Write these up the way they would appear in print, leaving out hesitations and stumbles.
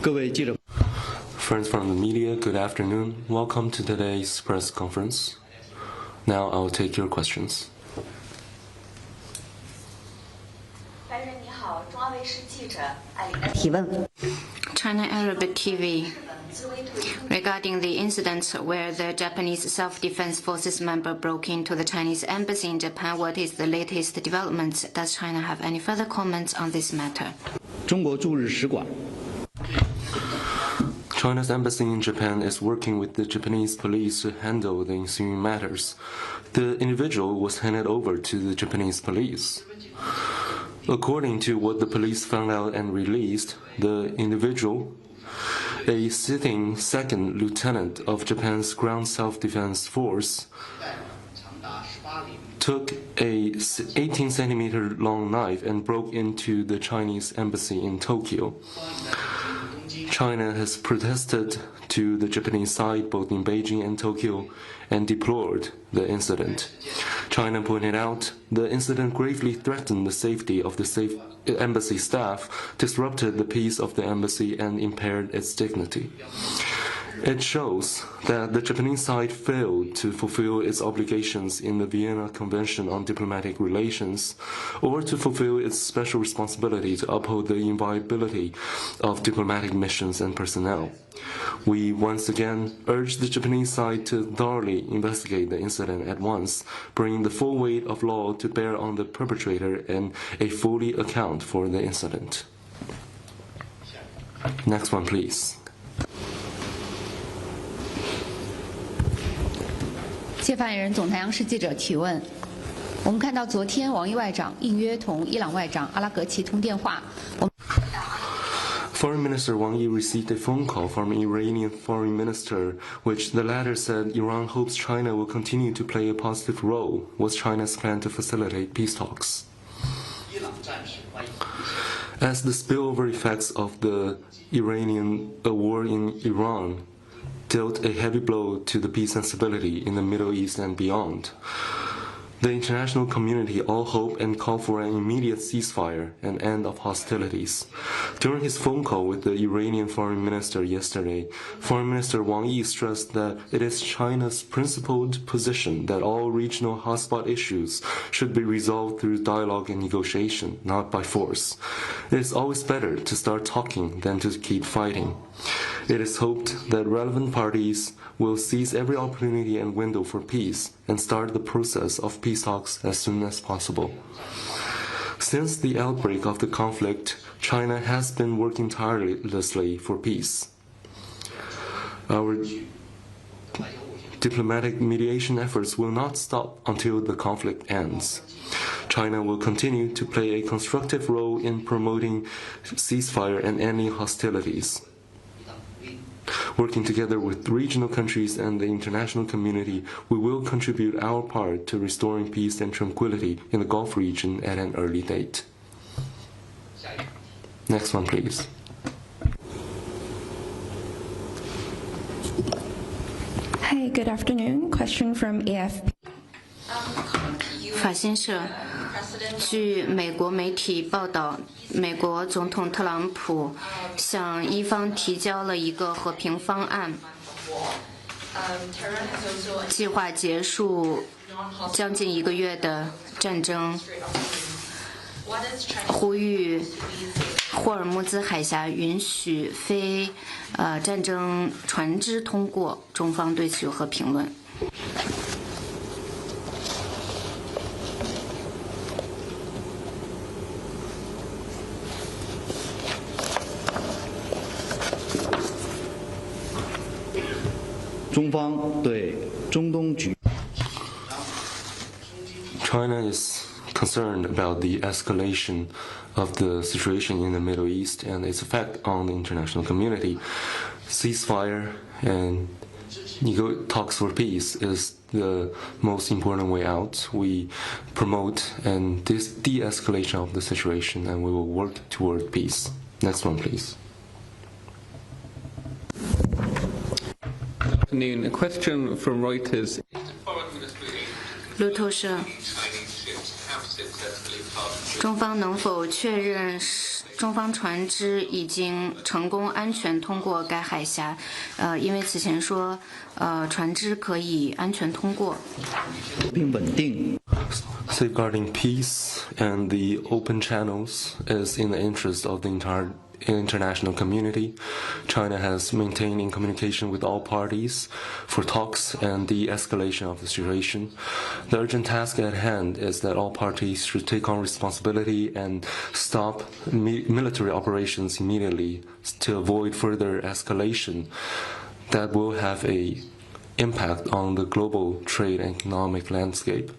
Friends from the media, good afternoon. Welcome to today's press conference. Now I'll take your questions. China Arabic TV. Regarding the incident where the Japanese Self-Defense Forces member broke into the Chinese embassy in Japan, what is the latest development? Does China have any further comments on this matter? China's embassy in Japan is working with the Japanese police to handle the ensuing matters. The individual was handed over to the Japanese police. According to what the police found out and released, the individual, a sitting second lieutenant of Japan's ground self-defense force, took a 18-centimeter long knife and broke into the Chinese embassy in Tokyo. China has protested to the Japanese side both in Beijing and Tokyo and deplored the incident. China pointed out the incident gravely threatened the safety of the embassy staff, disrupted the peace of the embassy, and impaired its dignity. It shows that the Japanese side failed to fulfill its obligations in the Vienna Convention on Diplomatic Relations, or to fulfill its special responsibility to uphold the inviolability of diplomatic missions and personnel. We once again urge the Japanese side to thoroughly investigate the incident at once, bring the full weight of law to bear on the perpetrator, and fully account for the incident. Next one, please. 接发言人总台央视记者提问：我们看到昨天王毅外长应约同伊朗外长阿拉格齐通电话。Foreign Minister Wang Yi received a phone call from Iranian Foreign Minister, which the latter said Iran hopes China will continue to play a positive role. What's China's plan to facilitate peace talks? As the spillover effects of the Iranian war in Iran dealt a heavy blow to the peace and stability in the Middle East and beyond, the international community all hope and call for an immediate ceasefire and end of hostilities. During his phone call with the Iranian Foreign Minister yesterday, Foreign Minister Wang Yi stressed that it is China's principled position that all regional hotspot issues should be resolved through dialogue and negotiation, not by force. It is always better to start talking than to keep fighting. It is hoped that relevant parties will seize every opportunity and window for peace and start the process of peace talks as soon as possible. Since the outbreak of the conflict, China has been working tirelessly for peace. Our diplomatic mediation efforts will not stop until the conflict ends. China will continue to play a constructive role in promoting ceasefire and ending hostilities. Working together with regional countries and the international community, we will contribute our part to restoring peace and tranquility in the Gulf region at an early date. Next one, please. Hi, good afternoon. Question from AFP. 法新社，据美国媒体报道，美国总统特朗普向伊方提交了一个和平方案，计划结束将近1个月的战争，呼吁霍尔木兹海峡允许非战争船只通过。中方对此有何评论？中方对中东局 China is concerned about the escalation of the situation in the Middle East and its effect on the international community. Ceasefire and talks for peace is the most important way out. We promote and de-escalation of the situation, and we will work toward peace. Next one, please. A question from Reuters. 路透社，中方能否确认中方船只已经成功安全通过该海峡？因为此前说，船只可以安全通过。并稳定。 Safeguarding peace and the open channels is in the interest of the entire international community. China has maintained in communication with all parties for talks and the escalation of the situation. The urgent task at hand is that all parties should take on responsibility and stop military operations immediately to avoid further escalation that will have an impact on the global trade and economic landscape.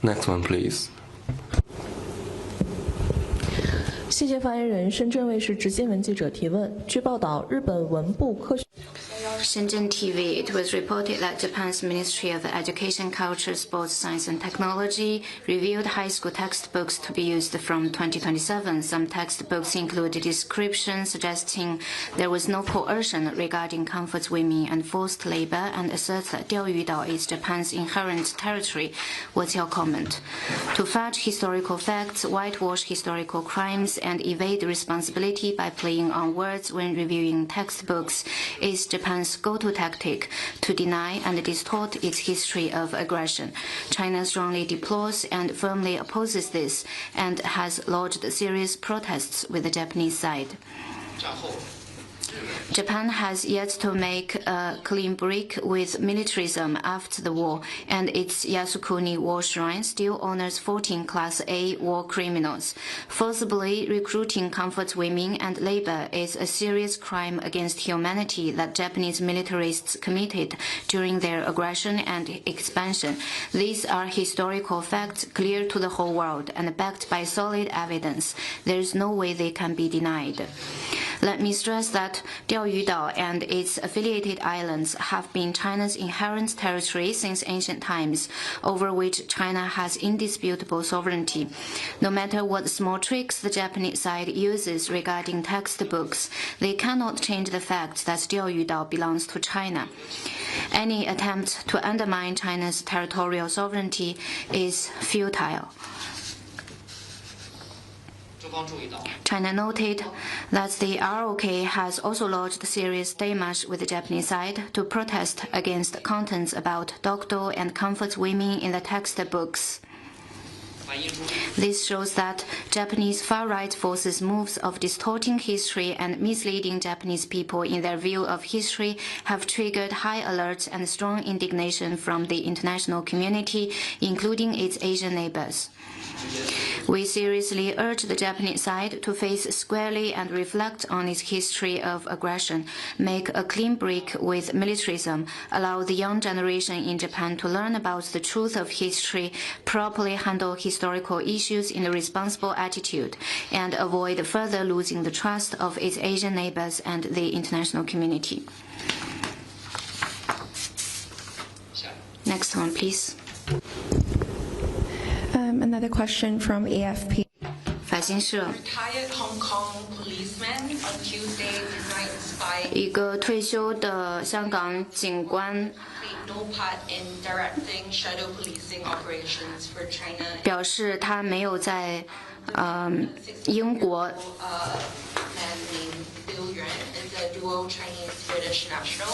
Next one, please. 谢谢发言人。深圳卫视直新闻记者提问：据报道，日本文部科学 Shenzhen TV, it was reported that Japan's Ministry of Education, Culture, Sports, Science and Technology reviewed high school textbooks to be used from 2027. Some textbooks include a description suggesting there was no coercion regarding comfort swimming and forced labor, and asserts that Diaoyudao is Japan's inherent territory. What's your comment? To fudge historical facts, whitewash historical crimes, and evade responsibility by playing on words when reviewing textbooks is Japan's go-to tactic to deny and distort its history of aggression. China strongly deplores and firmly opposes this and has lodged serious protests with the Japanese side. Japan has yet to make a clean break with militarism after the war, and its Yasukuni War Shrine still honors 14 Class A war criminals. Forcibly recruiting comfort women and labor is a serious crime against humanity that Japanese militarists committed during their aggression and expansion. These are historical facts clear to the whole world and backed by solid evidence. There is no way they can be denied. Let me stress that Diaoyudao and its affiliated islands have been China's inherent territory since ancient times, over which China has indisputable sovereignty. No matter what small tricks the Japanese side uses regarding textbooks, they cannot change the fact that Diaoyudao belongs to China. Any attempt to undermine China's territorial sovereignty is futile. China noted that the ROK has also lodged serious démarche with the Japanese side to protest against contents about doctor and comfort women in the textbooks. This shows that Japanese far-right forces' moves of distorting history and misleading Japanese people in their view of history have triggered high alert and strong indignation from the international community, including its Asian neighbors. We seriously urge the Japanese side to face squarely and reflect on its history of aggression, make a clean break with militarism, allow the young generation in Japan to learn about the truth of history, properly handle historical issues in a responsible attitude, and avoid further losing the trust of its Asian neighbors and the international community. Next one, please. Another question from AFP. 法新社 Retired Hong Kong policeman on Tuesday denied spy 一个退休的香港警官 played no part in directing shadow policing operations for China. 表示他没有在英国 Man named Liu Yuan is a dual Chinese-British national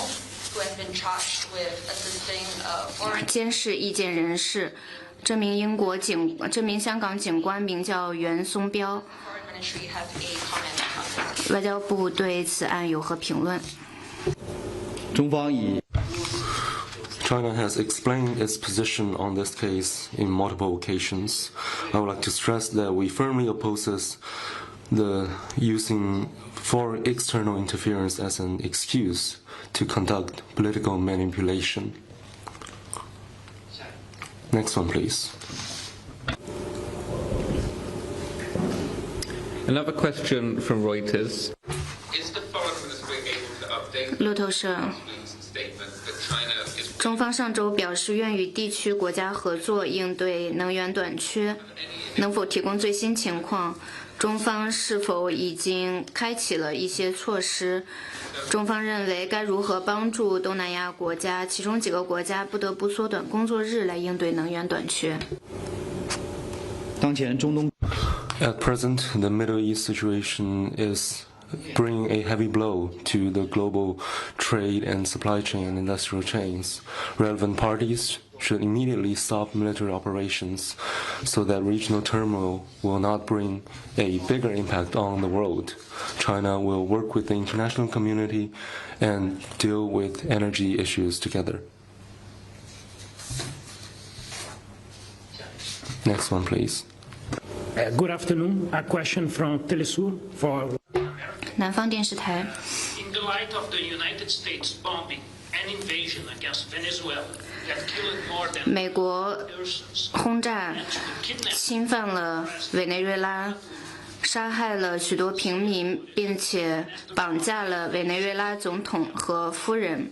who has been charged with assisting foreign 监视意见人士。这名香港警官名叫袁松彪。 Foreign Ministry has a comment on this. 外交部对此案有何评论？中方以 China has explained its position on this case in multiple occasions. I would like to stress that we firmly oppose the using foreign external interference as an excuse to conduct political manipulation. Next one, please. Another question from Reuters. Is the foreign ministry able to update 路透社 statement that China is 中方上周表示愿与地区国家合作应对能源短缺，能否提供最新情况？中方是否已经开启了一些措施？中方认为该如何帮助东南亚国家，其中几个国家不得不缩短工作日来应对能源短缺。当前中东 At present, the Middle East situation is bringing a heavy blow to the global trade and supply chain and industrial chains. Relevant parties should immediately stop military operations so that regional turmoil will not bring a bigger impact on the world. China will work with the international community and deal with energy issues together. Next one, please. Good afternoon. A question from Telesur for 南方电视台。 In the light of the United States bombing and invasion against Venezuela that killed more than 美国 persons 轰炸 and kidnapped 侵犯了委内瑞拉，杀害了许多平民，并且绑架了委内瑞拉总统和夫人。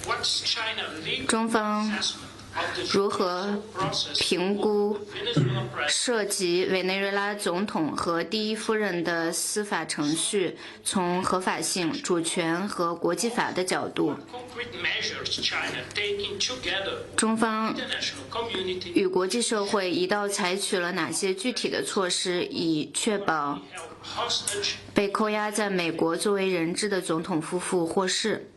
what's China legal 中方 assessment of the 如何 process 评估 Venezuelan president 涉及委内瑞拉总统和第一夫人的司法程序，从合法性、主权和国际法的角度， concrete measures China taking together 中方 international community 与国际社会一道采取了哪些具体的措施，以确保 held hostage 被扣押在美国作为人质的总统夫妇获释？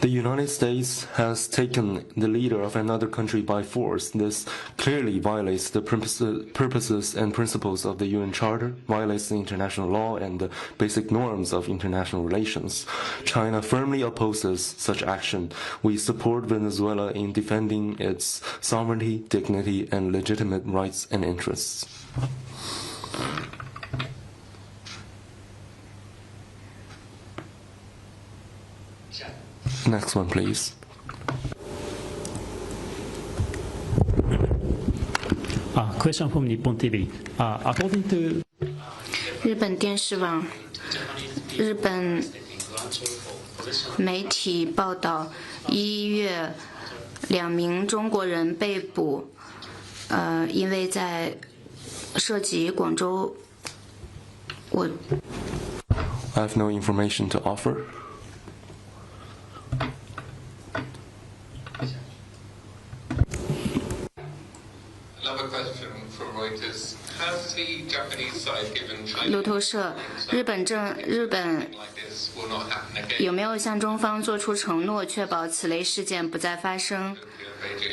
The United States has taken the leader of another country by force. This clearly violates the purposes and principles of the UN Charter, violates the international law and the basic norms of international relations. China firmly opposes such action. We support Venezuela in defending its sovereignty, dignity, and legitimate rights and interests. Next one, please. Question from Nippon TV. According to 日本电视网、日本媒体报道，1月2名中国人被捕，因为在涉及广州，我 I have no information to offer. Another question from Reuters. Has the Japanese side given China 路透社，日本 like this will not happen again? 有没有向中方做出承诺，确保此类事件不再发生？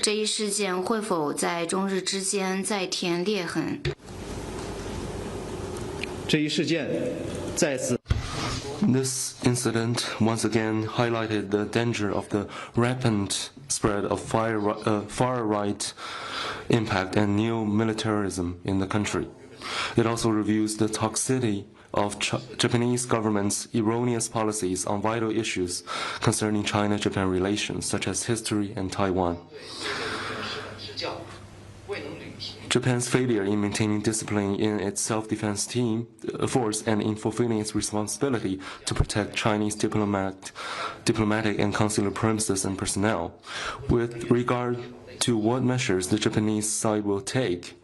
这一事件会否在中日之间再添裂痕？这一事件再次 This incident once again highlighted the danger of the rampant spread of far-right impact and neo-militarism in the country. It also reveals the toxicity of Japanese government's erroneous policies on vital issues concerning China-Japan relations, such as history and Taiwan. Japan's failure in maintaining discipline in its self-defense force and in fulfilling its responsibility to protect Chinese diplomatic and consular premises and personnel. With regard to what measures the Japanese side will take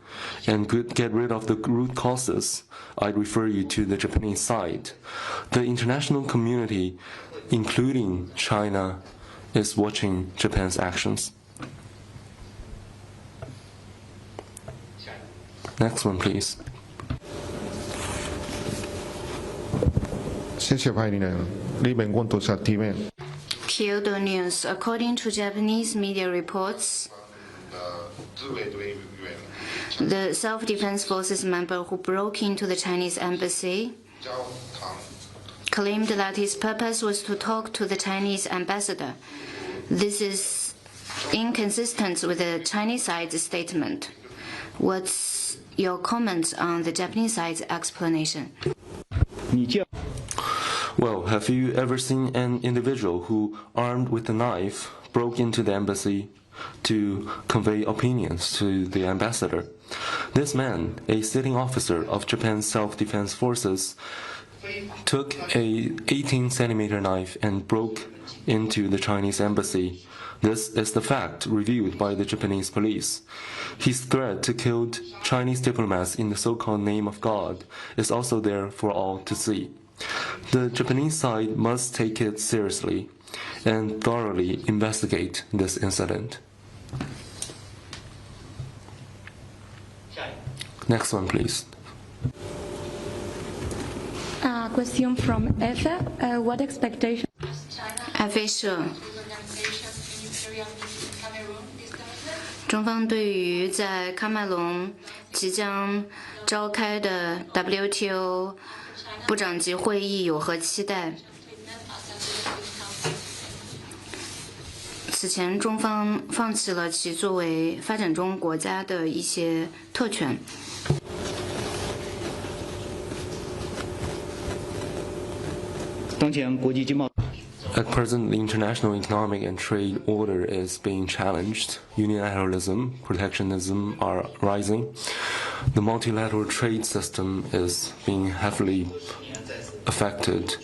and get rid of the root causes, I'd refer you to the Japanese side. The international community, including China, is watching Japan's actions. Next one, please. 谢谢发言人。日本官督察提问。Kyoto News. According to Japanese media reports, the self-defense forces member who broke into the Chinese embassy claimed that his purpose was to talk to the Chinese ambassador. This is inconsistent with the Chinese side's statement. What's your comments on the Japanese side's explanation? Well, have you ever seen an individual who, armed with a knife, broke into the embassy to convey opinions to the ambassador? This man, a sitting officer of Japan's self-defense forces, took a 18-centimeter knife and broke into the Chinese embassy This is the fact reviewed by the Japanese police. His threat to kill Chinese diplomats in the so-called name of God is also there for all to see. The Japanese side must take it seriously and thoroughly investigate this incident. Next one, please. Question from Efe. What expectations? Efe 社，中方对于在喀麦隆即将召开的 WTO 部长级会议有何期待？此前，中方放弃了其作为发展中国家的一些特权。当前国际经贸 At present, the international economic and trade order is being challenged. Unilateralism, protectionism are rising. The multilateral trade system is being heavily affected.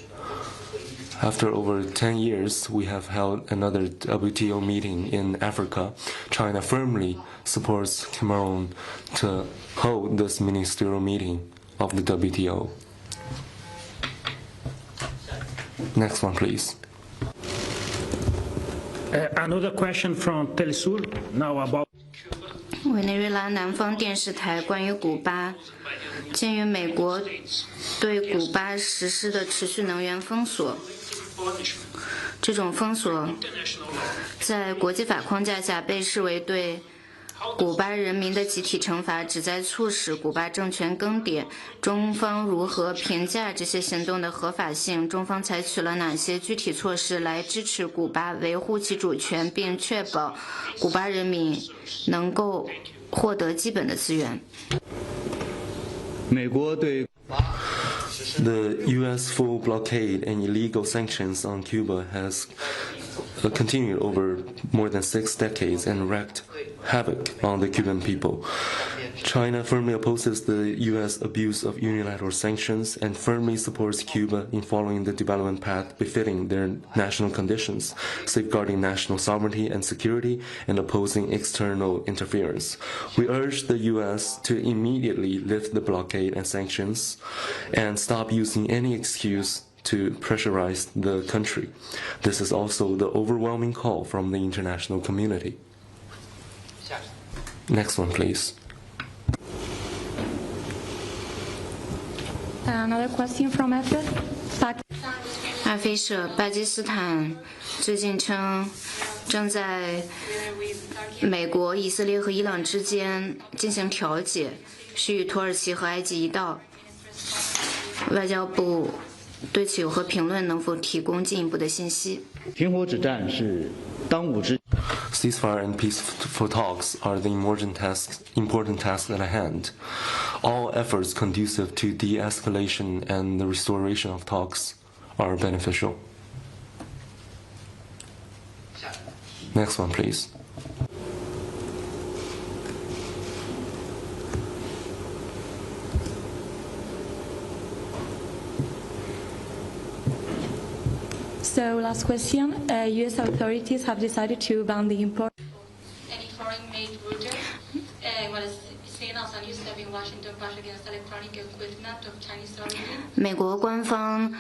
After over 10 years, we have held another WTO meeting in Africa. China firmly supports Cameroon to hold this ministerial meeting of the WTO. Next one, please. Another question from Telesur, now about 委内瑞拉南方电视台关于古巴，鉴于美国对古巴实施的持续能源封锁，这种封锁在国际法框架下被视为对古巴人民的集体惩罚，旨在促使古巴政权更迭。中方如何评价这些行动的合法性？中方采取了哪些具体措施来支持古巴维护其主权，并确保古巴人民能够获得基本的资源？美国对 The U.S. full blockade and illegal sanctions on Cuba has continued over more than 6 decades and wreaked havoc on the Cuban people. China firmly opposes the U.S. abuse of unilateral sanctions and firmly supports Cuba in following the development path befitting their national conditions, safeguarding national sovereignty and security, and opposing external interference. We urge the U.S. to immediately lift the blockade and sanctions and stop using any excuse to pressurize the country. This is also the overwhelming call from the international community. Next one, please. Another question from Efe. 阿菲社，巴基斯坦最近称正在美国、以色列和伊朗之间进行调解，需与土耳其和埃及一道。外交部对此有何评论？能否提供进一步的信息？停火止战是当务之。 Ceasefire and peaceful talks are the important tasks at hand. All efforts conducive to de-escalation and the restoration of talks are beneficial. Next one, please. So last question. U.S. authorities have decided to ban the import. Any foreign-made router was signals on use in Washington brush against electronic equipment of Chinese origin. 美国官方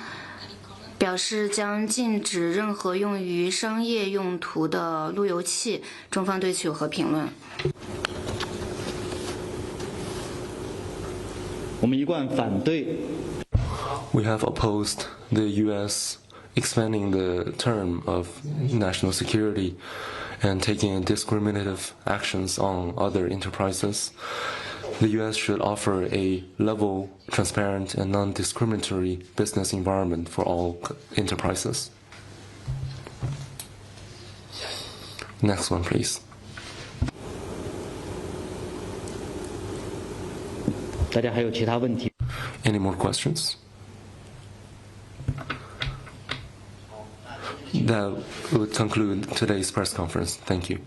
表示将禁止任何用于商业用途的路由器，中方对此有何评论？我们一贯反对。We have opposed the U.S. expanding the term of national security and taking discriminative actions on other enterprises. The U.S. should offer a level, transparent, and non-discriminatory business environment for all enterprises. Next one, please. 大家还有其他问题？ Any more questions? That would conclude today's press conference. Thank you.